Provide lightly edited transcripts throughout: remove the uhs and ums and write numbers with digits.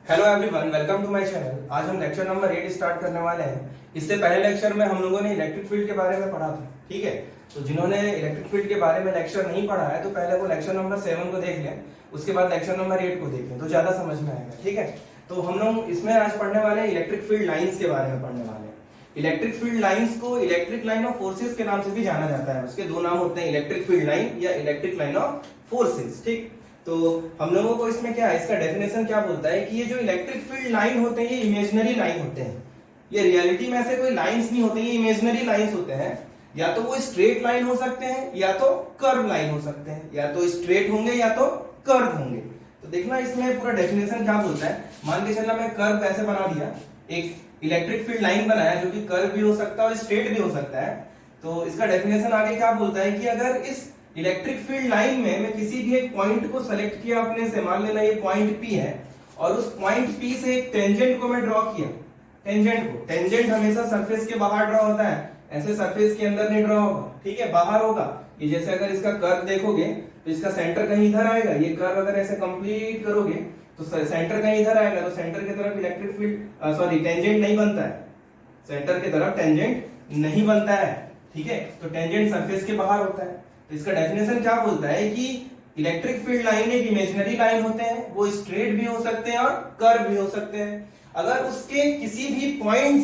Hello everyone, welcome to my channel. आज हम lecture number 8 start करने वाले हैं। इससे पहले लेक्चर में हम लोगों ने इलेक्ट्रिक फील्ड के बारे में पढ़ा था, ठीक है। तो जिन्होंने इलेक्ट्रिक फील्ड के बारे में लेक्चर नहीं पढ़ा है तो पहले वो लेक्चर नंबर 7 को देख लें, उसके बाद लेक्चर नंबर 8 को देख लें तो ज्यादा समझ में आएगा, ठीक है। तो हम लोग इसमें आज पढ़ने वाले हैं इलेक्ट्रिक फील्ड लाइन्स के बारे में पढ़ने वाले हैं। इलेक्ट्रिक फील्ड लाइन्स को इलेक्ट्रिक लाइन ऑफ फोर्सेस के नाम से भी जाना जाता है। उसके दो नाम होते हैं, इलेक्ट्रिक फील्ड लाइन या इलेक्ट्रिक लाइन ऑफ फोर्सेस, ठीक। तो हम लोगों को इसमें क्या है, इसका डेफिनेशन क्या बोलता है कि ये जो इलेक्ट्रिक फील्ड लाइन होते हैं ये इमेजिनरी लाइन होते हैं। ये रियलिटी में ऐसे कोई लाइंस नहीं होते, ये इमेजिनरी लाइंस होते हैं। या तो वो स्ट्रेट लाइन हो सकते हैं या तो कर्व लाइन हो सकते हैं, या तो स्ट्रेट होंगे या तो कर्व होंगे। तो देखना इसमें पूरा डेफिनेशन क्या बोलता है। मान के चलना मैं कर्व ऐसे बना दिया, एक इलेक्ट्रिक फील्ड लाइन बनाया जो कि कर्व भी हो सकता है और स्ट्रेट भी हो सकता है। तो इसका डेफिनेशन आगे क्या बोलता है कि अगर इस इलेक्ट्रिक फील्ड लाइन में मैं किसी भी एक पॉइंट को सेलेक्ट किया अपने से, मान लेना ये पॉइंट P है, और उस पॉइंट P से एक टेंजेंट को मैं ड्रॉ किया। टेंजेंट हमेशा सरफेस के बाहर ड्रॉ होता है, ऐसे सरफेस के अंदर नहीं ड्रॉ होगा, ठीक है, बाहर होगा। ये जैसे अगर इसका कर्व देखोगे तो इसका सेंटर कहीं इधर आएगा। ये कर्व अगर ऐसे कंप्लीट करोगे तो सेंटर कहीं इधर आएगा, तो सेंटर की तरफ इलेक्ट्रिक फील्ड टेंजेंट नहीं बनता है, सेंटर की तरफ टेंजेंट नहीं बनता है, ठीक है। तो टेंजेंट सरफेस के बाहर होता है। तो इसका डेफिनेशन क्या बोलता है कि इलेक्ट्रिक फील्ड लाइन एक इमेजिनरी लाइन होते हैं, वो स्ट्रेट भी हो सकते हैं और कर्व भी हो सकते हैं। अगर उसके किसी भी पॉइंट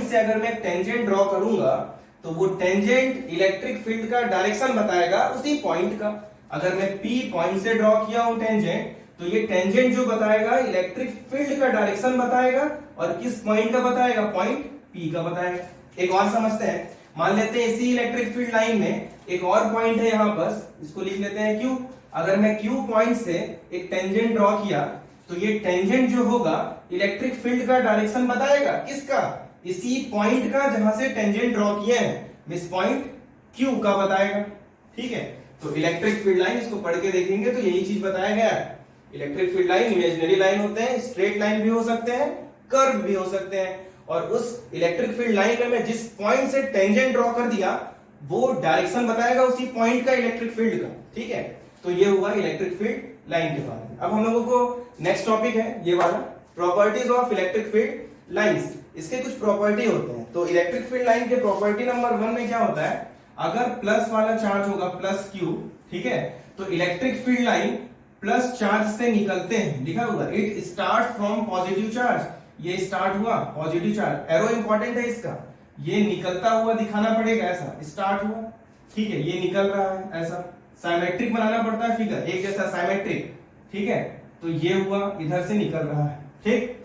से अगर मैं टेंजेंट ड्रॉ करूंगा तो वो टेंजेंट इलेक्ट्रिक फील्ड का डायरेक्शन बताएगा उसी पॉइंट का। अगर मैं P पॉइंट से ड्रॉ किया हूं टेंजेंट, तो ये टेंजेंट जो बताएगा इलेक्ट्रिक फील्ड का डायरेक्शन बताएगा, और किस पॉइंट का बताएगा, पॉइंट P का बताएगा। एक और समझते हैं, मान लेते हैं इसी इलेक्ट्रिक फील्ड लाइन में एक और पॉइंट है यहाँ पर, इसको लिख लेते हैं Q। अगर मैं Q पॉइंट से एक टेंजेंट ड्रॉ किया तो ये टेंजेंट जो होगा इलेक्ट्रिक फील्ड का डायरेक्शन बताएगा, किसका, इसी पॉइंट का जहां से टेंजेंट ड्रॉ किए हैं, इस पॉइंट Q का बताएगा, ठीक है। तो इलेक्ट्रिक फील्ड लाइन, इसको पढ़ के देखेंगे तो यही चीज बताया गया है। Electric field line imaginary line होते हैं, स्ट्रेट लाइन भी हो सकते हैं, कर्व भी हो सकते हैं। और उस इलेक्ट्रिक फील्ड लाइन में मैं जिस पॉइंट से टेंजेंट ड्रॉ कर दिया वो डायरेक्शन बताएगा उसी पॉइंट का इलेक्ट्रिक फील्ड का, ठीक है। तो ये हुआ इलेक्ट्रिक फील्ड लाइन के बारे में। अब हम लोगों को नेक्स्ट टॉपिक है ये वाला, properties of electric field lines. इसके कुछ प्रॉपर्टी होते हैं। तो इलेक्ट्रिक फील्ड लाइन के प्रॉपर्टी नंबर 1 में क्या होता है, अगर प्लस वाला चार्ज होगा प्लस Q, ठीक है, तो electric field line plus charge से निकलते हैं, लिखा होगा it start from positive charge. ये स्टार्ट हुआ पॉजिटिव चार्ज, एरो इंपॉर्टेंट है इसका, ये निकलता हुआ दिखाना पड़ेगा, ऐसा स्टार्ट हुआ, ठीक है, ये निकल रहा है, ऐसा साइमेट्रिक बनाना पड़ता है फिगर, एक जैसा साइमेट्रिक, ठीक है। तो ये हुआ इधर से निकल रहा है, ठीक।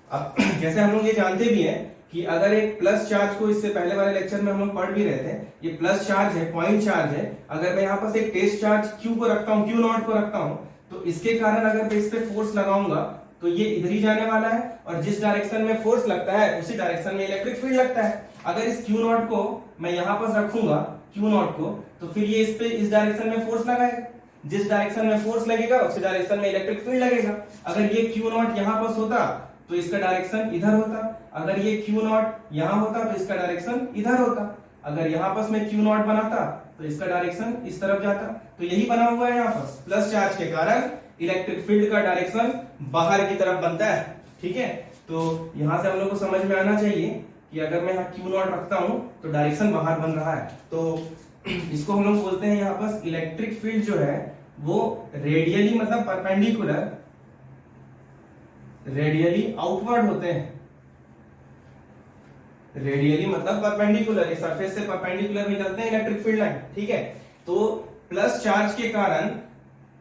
अब जैसे हम लोग ये जानते भी हैं कि अगर एक प्लस चार्ज को, इससे पहले वाले लेक्चर में हम लोग पढ़ भी रहे थे, ये प्लस चार्ज है, पॉइंट चार्ज है। अगर मैं यहाँ पर एक टेस्ट चार्ज Q को रखता हूँ, Q0 को रखता हूँ, तो इसके कारण अगर मैं इस पे फोर्स लगाऊंगा तो ये इधर ही जाने वाला है, और जिस डायरेक्शन में फोर्स लगता है उसी डायरेक्शन में इलेक्ट्रिक फील्ड लगता है। अगर इस Q0 को मैं यहाँ पर रखूंगा, Q0 को, तो फिर ये इस पे इस डायरेक्शन में फोर्स लगाएगा, जिस डायरेक्शन में फोर्स लगेगा उसी डायरेक्शन में इलेक्ट्रिक फील्ड लगेगा। अगर ये Q0 यहाँ पर होता तो इसका डायरेक्शन इधर होता, अगर ये Q0 यहाँ होता तो इसका डायरेक्शन इधर होता, अगर यहाँ पर मैं Q0 बनाता तो इसका डायरेक्शन इस तरफ जाता। तो यही बना हुआ है यहाँ पर, प्लस चार्ज के कारण इलेक्ट्रिक फील्ड का डायरेक्शन बाहर की तरफ बनता है, ठीक है। तो यहां से हम लोग को समझ में आना चाहिए कि अगर मैं यहाँ Q0 रखता हूं तो डायरेक्शन बाहर बन रहा है। तो इसको हम लोग बोलते हैं यहाँ पर इलेक्ट्रिक फील्ड जो है वो रेडियली मतलब परपेंडिकुलर, रेडियली आउटवर्ड होते हैं। रेडियली मतलब परपेंडिकुलर, इस सरफेस से परपेंडिकुलर निकलते हैं इलेक्ट्रिक फील्ड लाइन, ठीक है। तो प्लस चार्ज के कारण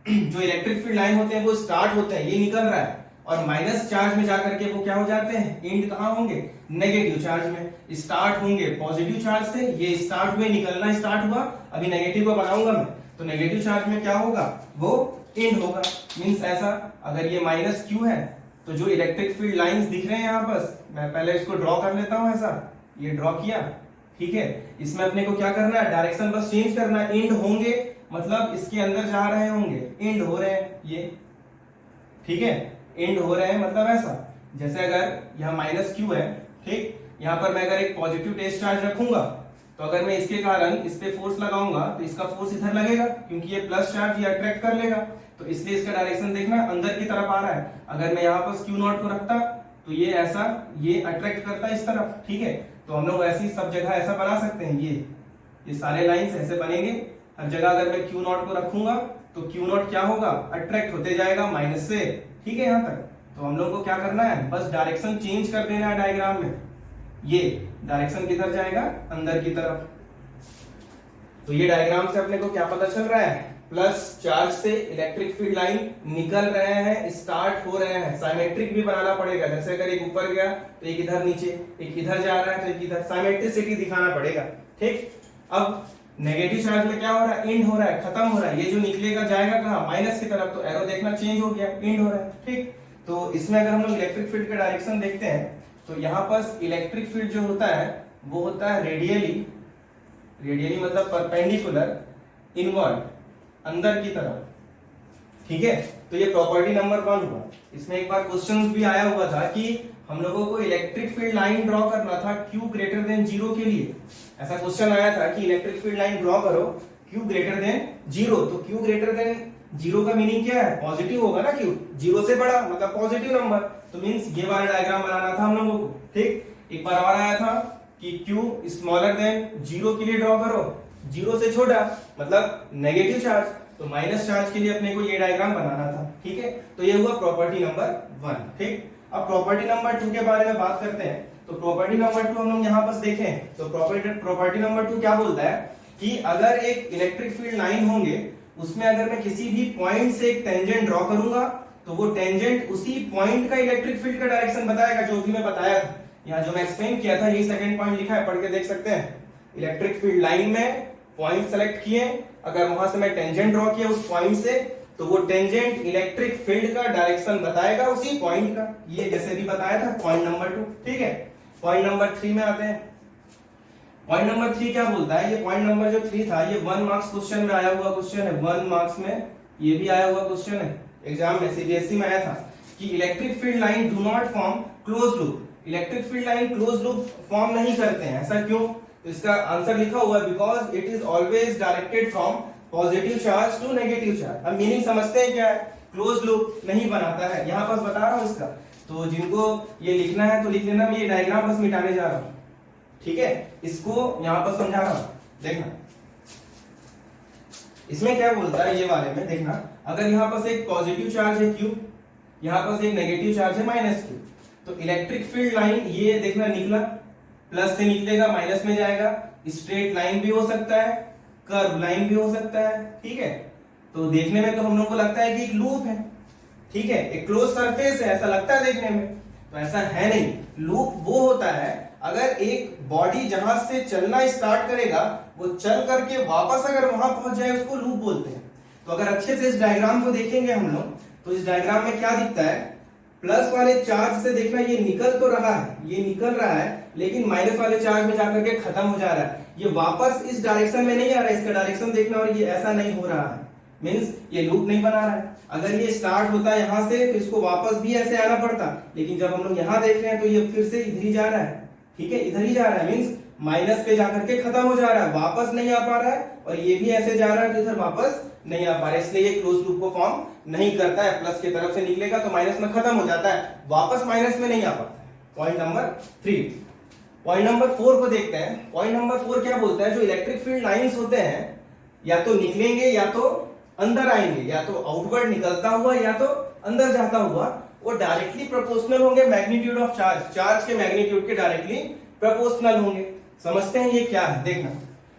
जो इलेक्ट्रिक फील्ड लाइन होते हैं वो स्टार्ट होते हैं, ये निकल रहा है, और माइनस चार्ज में जाकर के वो क्या हो जाते हैं, एंड कहां होंगे, नेगेटिव चार्ज में। स्टार्ट होंगे पॉजिटिव चार्ज से, ये स्टार्ट हुए, निकलना स्टार्ट हुआ, अभी नेगेटिव को बनाऊंगा मैं, तो नेगेटिव चार्ज में क्या होगा, वो एंड होगा। मींस ऐसा, अगर ये माइनस Q है तो जो इलेक्ट्रिक फील्ड लाइंस दिख रहे हैं यहाँ पर, मैं पहले इसको ड्रॉ कर लेता हूं, ऐसा ये ड्रॉ किया, ठीक है। इसमें अपने को क्या करना है, डायरेक्शन बस चेंज करना है। एंड होंगे मतलब इसके अंदर जा रहे होंगे, एंड हो रहे हैं ये, ठीक है, एंड हो रहे हैं मतलब ऐसा, जैसे अगर यहाँ माइनस Q है, ठीक, यहाँ पर मैं अगर एक पॉजिटिव टेस्ट चार्ज रखूंगा तो अगर मैं इसके कारण इस पे फोर्स लगाऊंगा तो इसका फोर्स इधर लगेगा, क्योंकि ये प्लस चार्ज ये अट्रैक्ट कर लेगा। तो इसलिए इसका डायरेक्शन देखना अंदर की तरफ आ रहा है। अगर मैं यहाँ पर क्यू नॉट को रखता तो ये ऐसा, ये अट्रैक्ट करता है इस तरफ, ठीक है। तो हम लोग ऐसी सब जगह ऐसा बना सकते हैं, ये सारे लाइंस ऐसे बनेंगे। हर जगह अगर मैं क्यू नॉट को रखूंगा तो क्यू नॉट क्या होगा, अट्रैक्ट होते जाएगा माइनस से, ठीक है। यहाँ तक तो हम लोग को क्या करना है, बस डायरेक्शन चेंज कर देना है डायग्राम में। ये डायरेक्शन किधर जाएगा, अंदर की तरफ। तो ये डायग्राम से अपने को क्या पता चल रहा है, प्लस चार्ज से इलेक्ट्रिक फील्ड लाइन निकल रहे हैं, स्टार्ट हो रहे हैं। साइमेट्रिक भी बनाना पड़ेगा, जैसे अगर एक ऊपर गया तो एक इधर नीचे, एक इधर जा रहा है तो एक इधर, साइमेट्रिसिटी दिखाना पड़ेगा, ठीक। अब नेगेटिव चार्ज में क्या हो रहा है, एंड हो रहा है, खत्म हो रहा है। ये जो निकलेगा जाएगा कहाँ, माइनस की तरफ, तो एरो देखना चेंज हो गया, एंड हो रहा है, ठीक। तो इसमें अगर हम लोग इलेक्ट्रिक फील्ड का डायरेक्शन देखते हैं तो यहाँ पर इलेक्ट्रिक फील्ड जो होता है वो होता है रेडियली मतलब परपेंडिकुलर, इनवर्ड, अंदर की तरफ, ठीक है। तो ये प्रॉपर्टी नंबर 1 हुआ। इसमें एक बार क्वेश्चन भी आया हुआ था कि हम लोगों को इलेक्ट्रिक फील्ड लाइन ड्रॉ करना था Q ग्रेटर देन 0 के लिए। ऐसा क्वेश्चन आया था कि इलेक्ट्रिक फील्ड लाइन ड्रॉ करो Q ग्रेटर देन 0। तो Q ग्रेटर देन 0 का मीनिंग क्या है, पॉजिटिव होगा ना। Q 0 से बड़ा मतलब पॉजिटिव नंबर, तो मींस ये वाला डायग्राम बनाना था हम लोगों को, ठीक। एक बार और आया था कि Q स्मॉलर देन 0 के लिए ड्रॉ करो, 0 से छोटा मतलब नेगेटिव चार्ज, तो माइनस चार्ज के लिए अपने को ये डायग्राम बनाना था, ठीक है। तो ये हुआ प्रॉपर्टी नंबर 1, ठीक। अब प्रॉपर्टी नंबर 2 के बारे में बात करते हैं। तो प्रॉपर्टी नंबर 2 हम लोग यहाँ पर देखें तो प्रॉपर्टी नंबर 2 क्या बोलता है कि अगर एक इलेक्ट्रिक फील्ड लाइन होंगे, उसमें अगर मैं किसी भी पॉइंट से एक टेंजेंट ड्रॉ करूंगा तो वो टेंजेंट उसी पॉइंट का इलेक्ट्रिक फील्ड का डायरेक्शन बताएगा, जो भी मैं बताया था। यहाँ जो मैं एक्सप्लेन किया था यही सेकंड पॉइंट लिखा है, पढ़ के देख सकते हैं। इलेक्ट्रिक फील्ड लाइन में पॉइंट सेलेक्ट किए, अगर वहां से मैं टेंजेंट ड्रॉ किया उस पॉइंट से, तो वो टेंजेंट इलेक्ट्रिक फील्ड का डायरेक्शन बताएगा उसी पॉइंट का। ये जैसे भी बताया था पॉइंट नंबर 2, ठीक है। पॉइंट नंबर 3 में आते हैं। पॉइंट नंबर 3 क्या बोलता है, ये पॉइंट नंबर जो 3 था ये 1 मार्क्स क्वेश्चन में आया हुआ क्वेश्चन है। 1 मार्क्स में ये भी आया हुआ क्वेश्चन है, एग्जाम में सीबीएसई में आया था कि electric field line do not form close loop. Electric field line close loop form नहीं करते हैं, ऐसा क्यों। तो इसका आंसर लिखा हुआ है because it is always directed from positive charge to negative charge. अब मीनिंग समझते हैं क्या है, क्लोज लूप नहीं बनाता है, यहाँ पर बता रहा हूँ इसका। तो जिनको ये लिखना है तो लिख लेना, मैं ये डायग्राम बस मिटाने जा रहा हूँ, ठीक है। इसको यहाँ पर समझा रहा हूँ, देखना इसमें क्या बोलता है। ये वाले में देखना, अगर यहाँ पर एक पॉजिटिव चार्ज है Q, यहाँ पर एक नेगेटिव चार्ज है -Q, तो इलेक्ट्रिक फील्ड लाइन ये देखना निकला, प्लस से निकलेगा माइनस में जाएगा। स्ट्रेट लाइन भी हो सकता है, कर्व लाइन भी हो सकता है, ठीक है। तो देखने में तो हम लोग को लगता है कि एक लूप है, ठीक है, एक क्लोज सरफेस है, ऐसा लगता है देखने में, तो ऐसा है नहीं। लूप वो होता है अगर एक बॉडी जहां से चलना स्टार्ट करेगा वो चल करके वापस अगर वहां पहुंच जाए उसको लूप बोलते हैं। तो अगर अच्छे से इस डायग्राम को देखेंगे हम लोग तो इस डायग्राम में क्या दिखता है, प्लस वाले चार्ज से देखना ये निकल तो रहा है, ये निकल रहा है, लेकिन माइनस वाले चार्ज में जाकर के खत्म हो जा रहा है। ये वापस इस डायरेक्शन में नहीं आ रहा है, इसका डायरेक्शन देखना, और ये ऐसा नहीं हो रहा है, मींस ये लूप नहीं बना रहा है। अगर ये स्टार्ट होता है यहाँ से तो इसको वापस भी ऐसे आना पड़ता, लेकिन जब हम लोग यहाँ देख रहे हैं तो ये फिर से इधर ही जा रहा है, ठीक है, इधर ही जा रहा है, मींस माइनस पे जाकर के खत्म हो जा रहा है, वापस नहीं आ पा रहा है। और ये भी ऐसे जा रहा है तो इधर वापस नहीं आ पा रहा है, इसलिए ये क्लोज लूप को फॉर्म नहीं करता है। प्लस की तरफ से निकलेगा तो माइनस में खत्म हो जाता है, वापस माइनस में नहीं आ पाता। Point number 3। पॉइंट नंबर 4 को देखते हैं। पॉइंट नंबर 4 क्या बोलता है, जो इलेक्ट्रिक फील्ड लाइंस होते हैं या तो निकलेंगे या तो अंदर आएंगे, या तो आउटवर्ड निकलता हुआ या तो अंदर जाता हुआ, वो डायरेक्टली प्रोपोर्शनल होंगे मैग्नीट्यूड ऑफ चार्ज, चार्ज के मैग्नीट्यूड के डायरेक्टली प्रोपोर्शनल होंगे। समझते हैं ये क्या है, देखना।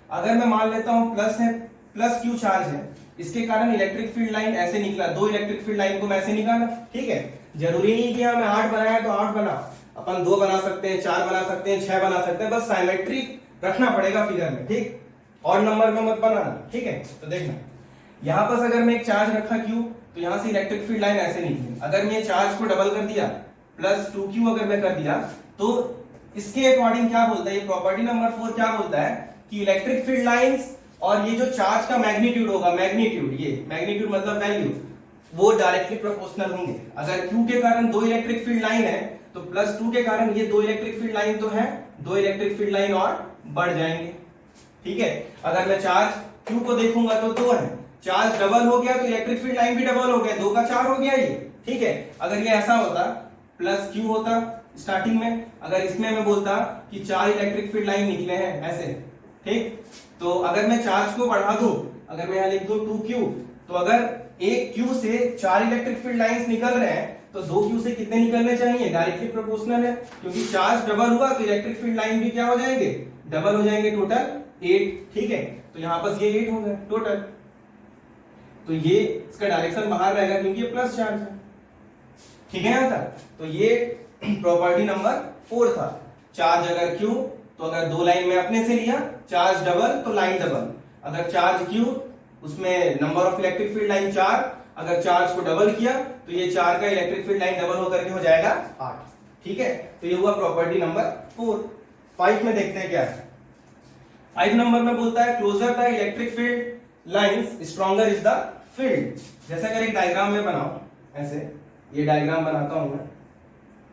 अगर मैं मान लेता हूं प्लस है, प्लस Q चार्ज है, इसके कारण इलेक्ट्रिक फील्ड लाइन ऐसे निकला, दो इलेक्ट्रिक फील्ड लाइन को मैं ऐसे निकाला, ठीक है। जरूरी नहीं कि मैं 8 बनाया तो 8 बना, अपन 2 बना सकते हैं, 4 बना सकते हैं, 6 बना सकते हैं, बस साइमेट्रिक रखना पड़ेगा फिगर में, ठीक, और नंबर में मत बनाना, ठीक है। तो देखना यहां पर अगर मैं एक चार्ज रखा Q तो यहां से इलेक्ट्रिक फील्ड लाइन ऐसे निकली। अगर मैं चार्ज को डबल कर दिया, प्लस 2Q अगर मैं कर दिया, तो इसके अकॉर्डिंग क्या बोलता है, ये प्रॉपर्टी नंबर 4 क्या बोलता है कि इलेक्ट्रिक फील्ड लाइंस और ये जो चार्ज का मैग्नीट्यूड होगा, मैग्नीट्यूड, ये मैग्नीट्यूड मतलब वैल्यू, वो डायरेक्टली प्रोपोर्शनल होंगे। अगर Q के कारण 2 इलेक्ट्रिक फील्ड लाइन है तो प्लस 2 के कारण ये 2 इलेक्ट्रिक फील्ड लाइन तो है, 2 इलेक्ट्रिक फील्ड लाइन और बढ़ जाएंगे, ठीक है। अगर मैं चार्ज Q को देखूंगा तो 2 है, चार्ज डबल हो गया तो इलेक्ट्रिक फील्ड लाइन भी डबल हो गया, 2 का 4 हो गया ये, ठीक है। अगर ये ऐसा होता प्लस क्यू होता स्टार्टिंग में, अगर इसमें मैं बोलता कि 4 इलेक्ट्रिक फील्ड लाइन निकले हैं ऐसे, ठीक, तो अगर मैं चार्ज को बढ़ा दूं, अगर मैं यहां लिख दूं 2q, तो अगर एक क्यू से 4 इलेक्ट्रिक फील्ड लाइंस निकल रहे हैं तो 2 क्यू से कितने निकलने चाहिए, डायरेक्टली प्रोपोर्शनल है, क्योंकि चार्ज डबल हुआ तो इलेक्ट्रिक फील्ड लाइन भी क्या हो जाएंगे, डबल हो जाएंगे, टोटल 8, ठीक है। तो यहां पर ये 8 हो गए टोटल, तो ये इसका डायरेक्शन बाहर रहेगा क्योंकि ये प्लस चार्ज है, ठीक है यहां तक। तो ये प्रॉपर्टी नंबर 4 था। चार्ज अगर क्यू तो अगर 2 लाइन में अपने से लिया, चार्ज डबल तो लाइन डबल, अगर चार्ज क्यू उसमें number of electric field line 4, अगर चार्ज को डबल किया तो ये 4 का इलेक्ट्रिक फील्ड लाइन डबल होकर के हो जाएगा 8, ठीक है। तो ये हुआ प्रॉपर्टी नंबर 4। 5 में देखते हैं क्या है। 5 नंबर में बोलता है closer the electric field lines stronger is the field. जैसे अगर एक डायग्राम में बनाओ, ऐसे ये डायग्राम बनाता हूं मैं,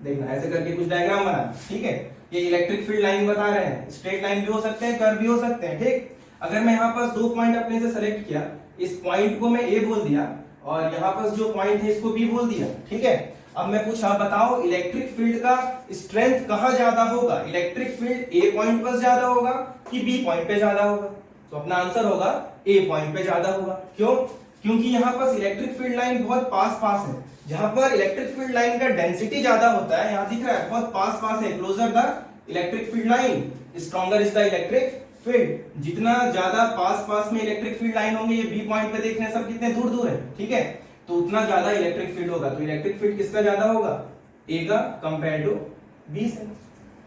देखना ऐसे करके कुछ डायग्राम बना, ठीक है। ये इलेक्ट्रिक फील्ड लाइन बता रहे हैं, स्ट्रेट लाइन भी हो सकते हैं, कर्व भी हो सकते हैं, ठीक। अगर मैं यहाँ पर 2 पॉइंट अपने से सेलेक्ट किया, इस पॉइंट को मैं ए बोल दिया और यहाँ पर जो पॉइंट है इसको बी बोल दिया, ठीक है। अब मैं पूछा बताओ इलेक्ट्रिक फील्ड का स्ट्रेंथ कहां ज्यादा होगा, इलेक्ट्रिक फील्ड ए पॉइंट पर ज्यादा होगा कि बी पॉइंट पे ज्यादा होगा, तो अपना आंसर होगा ए पॉइंट पे ज्यादा होगा। क्यों, क्योंकि यहाँ पर इलेक्ट्रिक फील्ड लाइन बहुत पास पास है, जहां पर इलेक्ट्रिक फील्ड लाइन का डेंसिटी ज्यादा होता है, यहाँ दिख रहा है बहुत पास पास है, closer the electric field line stronger is the electric field. जितना ज्यादा पास पास में इलेक्ट्रिक फील्ड लाइन होंगे, ये बी पॉइंट पे देख रहे हैं सब कितने दूर दूर है, ठीक है, तो उतना ज्यादा इलेक्ट्रिक फील्ड होगा। तो इलेक्ट्रिक फील्ड किसका ज्यादा होगा, ए का कंपेयर टू बी से।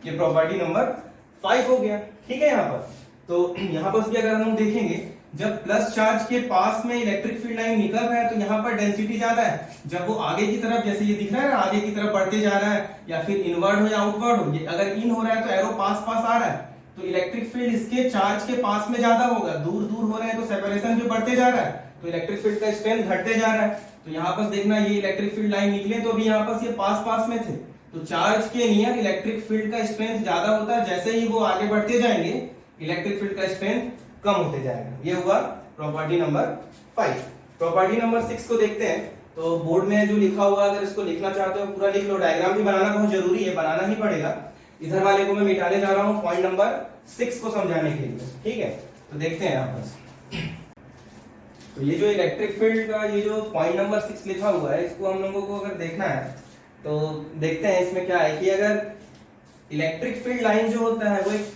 ये प्रॉपर्टी नंबर 5 हो गया, ठीक है। यहाँ पर तो यहाँ पर भी अगर हम देखेंगे, जब प्लस चार्ज के पास में इलेक्ट्रिक फील्ड लाइन निकल रहा है तो यहाँ पर डेंसिटी ज्यादा है, जब वो आगे की तरफ, जैसे ये दिख रहा है ना, आगे की तरफ बढ़ते जा रहा है, या फिर इनवर्ड हो या आउटवर्ड हो, ये अगर इन हो रहा है तो एरो पास पास आ रहा है, तो इलेक्ट्रिक फील्ड इसके चार्ज के पास में ज्यादा होगा, दूर दूर हो रहे हैं तो सेपरेशन भी बढ़ते जा रहा है, तो इलेक्ट्रिक फील्ड का स्ट्रेंथ घटते जा रहा है। तो यहाँ पर देखना, ये इलेक्ट्रिक फील्ड लाइन निकले तो अभी यहाँ पर ये पास पास में थे, तो चार्ज के नियर इलेक्ट्रिक फील्ड का स्ट्रेंथ ज्यादा होता है, जैसे ही वो आगे बढ़ते जाएंगे इलेक्ट्रिक फील्ड का स्ट्रेंथ कम होते जाएगा। ये हुआ प्रॉपर्टी नंबर 5। प्रॉपर्टी नंबर 6 को देखते हैं। तो बोर्ड में जो लिखा हुआ, अगर इसको लिखना चाहते हो पूरा लिख लो, डायग्राम भी बनाना बहुत जरूरी है, बनाना ही पड़ेगा। इधर वाले को मैं मिटाने जा रहा हूं पॉइंट नंबर 6 को समझाने के लिए, ठीक है। तो देखते हैं यहाँ पर, तो ये जो इलेक्ट्रिक फील्ड का ये जो पॉइंट नंबर 6 लिखा हुआ है, इसको हम लोगों को अगर देखना है तो देखते हैं इसमें क्या है कि अगर इलेक्ट्रिक फील्ड लाइन जो होता है वो एक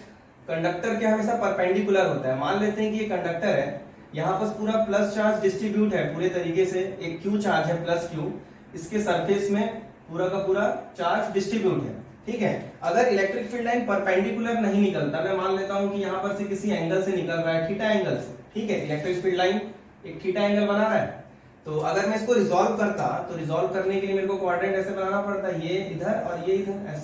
कंडक्टर के हमेशा परपेंडिकुलर होता है। मान लेते हैं कि ये कंडक्टर है, यहाँ पर पूरा प्लस चार्ज डिस्ट्रीब्यूट है पूरे तरीके से, एक क्यू चार्ज है प्लस क्यू, इसके सरफेस में पूरा का पूरा चार्ज डिस्ट्रीब्यूट है, ठीक है। अगर इलेक्ट्रिक फील्ड लाइन परपेंडिकुलर नहीं निकलता, मैं मान लेता हूं कि यहाँ पर से किसी एंगल से निकल रहा है, थीटा एंगल से, ठीक है, इलेक्ट्रिक फील्ड लाइन एक थीटा एंगल बना रहा है, तो अगर मैं इसको रिजॉल्व करता, तो रिजॉल्व करने के लिए मेरे को क्वाड्रेंट ऐसे बनाना पड़ता है, ये इधर और ये इधर,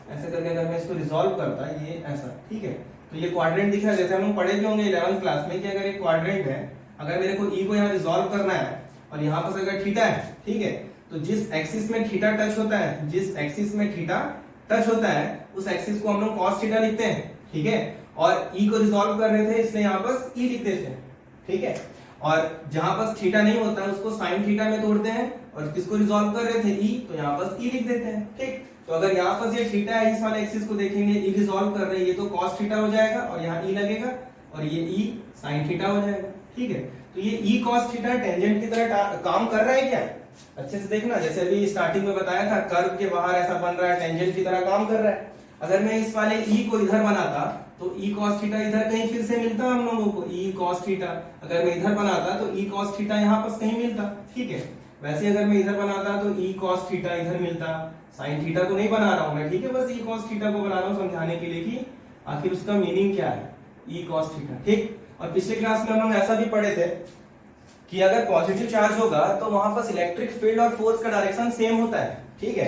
ऐसे करके अगर मैं इसको रिजॉल्व करता, ये ऐसा, ठीक है। तो ये क्वाड्रेंट दिख रहा है, जैसे हम लोग पढ़े भी होंगे 11th क्लास में कि अगर एक क्वाड्रेंट है, अगर मेरे को ई को यहाँ रिजॉल्व करना है और यहाँ पर अगर थीटा है, ठीक है, तो जिस एक्सिस में थीटा टच होता है, जिस एक्सिस में थीटा टच होता है उस एक्सिस को हम लोग cos थीटा लिखते हैं, ठीक है। और ई को रिजॉल्व कर रहे थे इसलिए यहाँ पर ई लिख देते हैं, ठीक है। और जहां पर थीटा नहीं होता है उसको साइन थीटा में तोड़ते हैं, और किसको रिजॉल्व कर रहे थे ई, तो यहाँ पर ई लिख देते हैं, ठीक। तो अगर यहाँ पर ये थीटा है, इस वाले एक्सिस को देखेंगे, ई रिजॉल्व कर रहे हैं, ये तो cos थीटा हो जाएगा और यहाँ ई लगेगा और ये ई sin थीटा हो जाएगा, ठीक है। तो ये ई cos थीटा टेंजेंट की तरह काम कर रहा है क्या, अच्छे से देखना, जैसे अभी स्टार्टिंग में बताया था कर्व के बाहर ऐसा बन रहा है, टेंजेंट की तरह काम कर रहा है। अगर मैं इस वाले ई को इधर बनाता तो ई cos थीटा इधर कहीं फिर से मिलता हम लोगों को, ई cos थीटा, अगर मैं इधर बनाता तो ई cos थीटा यहाँ पर कहीं मिलता, ठीक है। वैसे अगर मैं इधर बनाता तो ई cos थीटा इधर मिलता, साइन थीटा को नहीं बना रहा हूं मैं, ठीक है, बस ई cos थीटा को बना रहा हूं समझाने के लिए कि आखिर उसका मीनिंग क्या है, ई cos थीटा, ठीक। और पिछले क्लास में हम लोग ऐसा भी पढ़े थे कि अगर पॉजिटिव चार्ज होगा तो वहां पर इलेक्ट्रिक फील्ड और फोर्स का डायरेक्शन सेम होता है, ठीक है।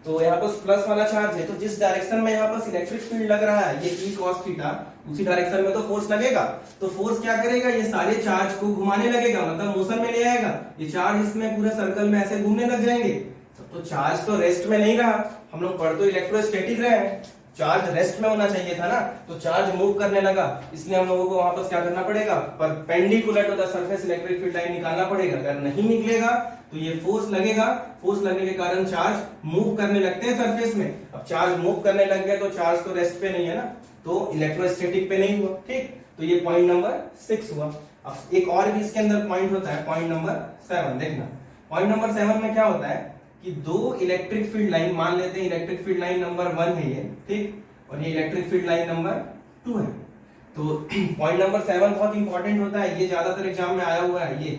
तो यहाँ पर प्लस वाला चार्ज है, तो जिस डायरेक्शन में यहाँ पर इलेक्ट्रिक फील्ड लग रहा है, ये ई cos थीटा, उसी डायरेक्शन में तो फोर्स लगेगा। तो फोर्स क्या करेगा, ये सारे चार्ज को घुमाने लगेगा, मतलब मोशन में ले आएगा, ये चार्ज इसमें पूरे सर्कल में ऐसे घूमने लग जाएंगे। तो चार्ज तो रेस्ट में नहीं रहा, हम लोग पढ़ तो इलेक्ट्रोस्टैटिक रहे हैं, चार्ज रेस्ट में होना चाहिए था ना, तो चार्ज मूव करने लगा, इसलिए हम लोगों को वापस क्या करना पड़ेगा, perpendicular to the surface electric field line निकालना पड़ेगा। अगर नहीं निकलेगा तो ये फोर्स लगेगा, फोर्स लगने के कारण चार्ज मूव करने लगते हैं सरफेस में। अब चार्ज मूव करने लग गया तो चार्ज तो रेस्ट पे नहीं है ना, तो इलेक्ट्रोस्टैटिक पे नहीं हुआ। ठीक, तो ये पॉइंट नंबर 6 हुआ। अब एक और भी इसके अंदर पॉइंट होता है, पॉइंट नंबर 7। देखना पॉइंट नंबर 7 में क्या होता है कि दो इलेक्ट्रिक फील्ड लाइन, मान लेते हैं इलेक्ट्रिक फील्ड लाइन नंबर 1 है ये, ठीक, और ये इलेक्ट्रिक फील्ड लाइन नंबर 2 है। तो पॉइंट नंबर 7 बहुत इंपॉर्टेंट होता है, ये ज्यादातर एग्जाम में आया हुआ है। ये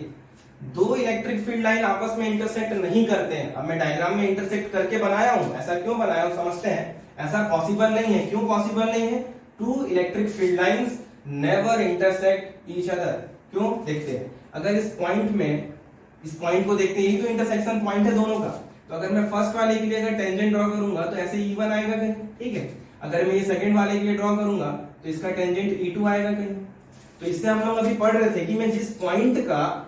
दो इलेक्ट्रिक फील्ड लाइन आपस में इंटरसेक्ट नहीं करते हैं। अब मैं डायग्राम में इंटरसेक्ट करके बनाया हूं, ऐसा क्यों बनाया हूं समझते हैं। ऐसा पॉसिबल नहीं है। क्यों पॉसिबल नहीं है? Two electric field lines never intersect each other. क्यों, देखते हैं। अगर इस पॉइंट में, इस पॉइंट को देखते हैं, यही तो इंटरसेक्शन पॉइंट है दोनों का। तो अगर मैं फर्स्ट वाले के लिए अगर टेंजेंट ड्रॉ करूंगा तो ऐसे E1 आएगा कहीं, ठीक है। अगर मैं ये सेकंड वाले के लिए ड्रॉ करूंगा तो इसका टेंजेंट E2 आएगा कहीं। तो इससे हम लोग अभी पढ़ रहे थे कि मैं जिस पॉइंट का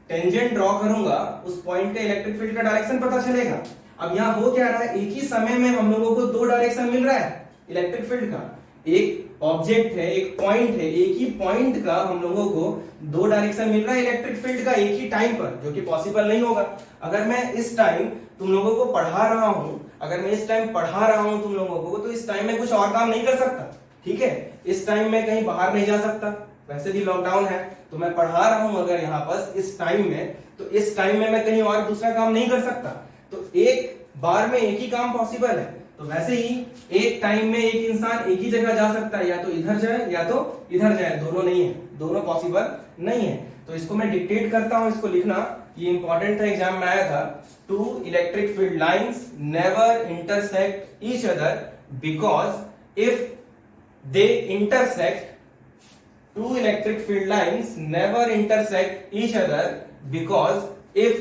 टेंजेंट ड्रॉ करूंगा उस पॉइंट का इलेक्ट्रिक फील्ड का डायरेक्शन पता चलेगा। अब यहाँ हो क्या रहा है, एक ही समय में हम लोगों को दो डायरेक्शन मिल रहा है इलेक्ट्रिक फील्ड का। एक ऑब्जेक्ट है, एक पॉइंट है, एक ही पॉइंट का हम लोगों को दो डायरेक्शन मिल रहा है इलेक्ट्रिक फील्ड का एक ही टाइम पर, जो कि पॉसिबल नहीं होगा। अगर मैं इस टाइम तुम लोगों को पढ़ा रहा हूं, अगर मैं इस टाइम पढ़ा रहा हूं तुम लोगों को, तो इस टाइम में कुछ और काम नहीं कर सकता, ठीक है। इस टाइम में कहीं बाहर नहीं जा सकता, वैसे भी लॉकडाउन है, तो मैं पढ़ा रहा हूं अगर यहाँ पर इस टाइम में, तो इस टाइम में मैं कहीं और दूसरा काम नहीं कर सकता। तो एक बार में एक ही काम पॉसिबल है। तो वैसे ही एक टाइम में एक इंसान एक ही जगह जा सकता है, या तो इधर जाए या तो इधर जाए, दोनों नहीं है, दोनों पॉसिबल नहीं है। तो इसको मैं डिक्टेट करता हूं, इसको लिखना, ये इंपॉर्टेंट था, एग्जाम में आया था। Two electric field lines never intersect each other because if they intersect, two electric field lines never intersect each other because if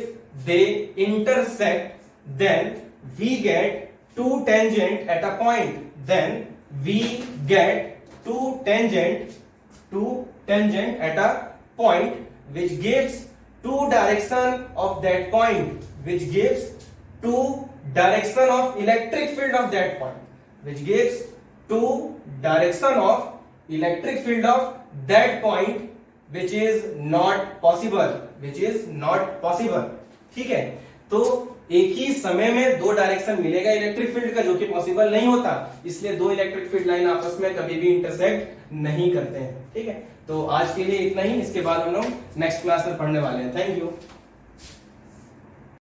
they intersect then we get two tangent at a point, then we get two tangent at a point which gives two direction of that point, which gives two direction of electric field of that point, which gives two direction of electric field of that point which is not possible, which is not possible, ठीक है। तो एक ही समय में दो direction मिलेगा electric field का, जो कि पॉसिबल नहीं होता, इसलिए दो इलेक्ट्रिक फील्ड लाइन आपस में कभी भी इंटरसेक्ट नहीं करते हैं, ठीक है। तो आज के लिए इतना ही, इसके बाद हम लोग नेक्स्ट क्लास में पढ़ने वाले हैं। Thank you.